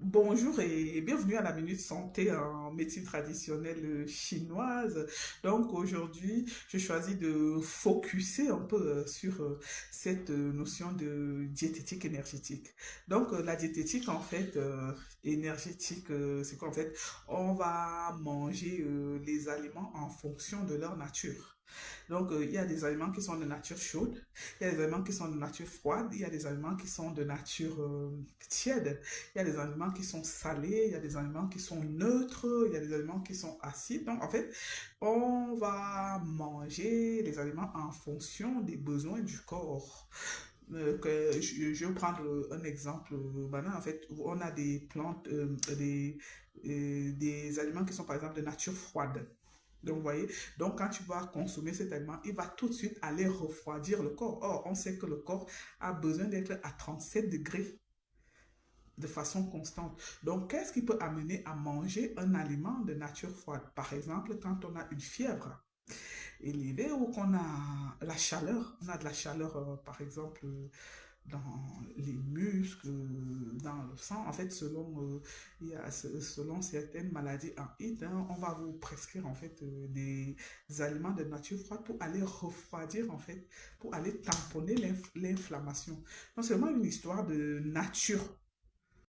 Bonjour et bienvenue à la Minute Santé en médecine traditionnelle chinoise. Donc aujourd'hui, je choisis de focuser un peu sur cette notion de diététique énergétique. Donc la diététique en fait énergétique, c'est quoi en fait? On va manger les aliments en fonction de leur nature. Donc, il y a des aliments qui sont de nature chaude, il y a des aliments qui sont de nature froide, il y a des aliments qui sont de nature tiède, il y a des aliments qui sont salés, il y a des aliments qui sont neutres, il y a des aliments qui sont acides. Donc, en fait, on va manger les aliments en fonction des besoins du corps. Je vais prendre un exemple banal. En fait, on a des plantes, des aliments qui sont par exemple de nature froide. Donc, vous voyez, donc quand tu vas consommer cet aliment, il va tout de suite aller refroidir le corps. Or, on sait que le corps a besoin d'être à 37 degrés de façon constante. Donc, qu'est-ce qui peut amener à manger un aliment de nature froide? Par exemple, quand on a une fièvre élevée ou qu'on a la chaleur, on a de la chaleur, par exemple, dans les muscles, dans le sang. En fait, selon certaines maladies en HIT, hein, on va vous prescrire en fait des aliments de nature froide pour aller refroidir en fait, pour aller tamponner l'inflammation. Donc, c'est vraiment une histoire de nature.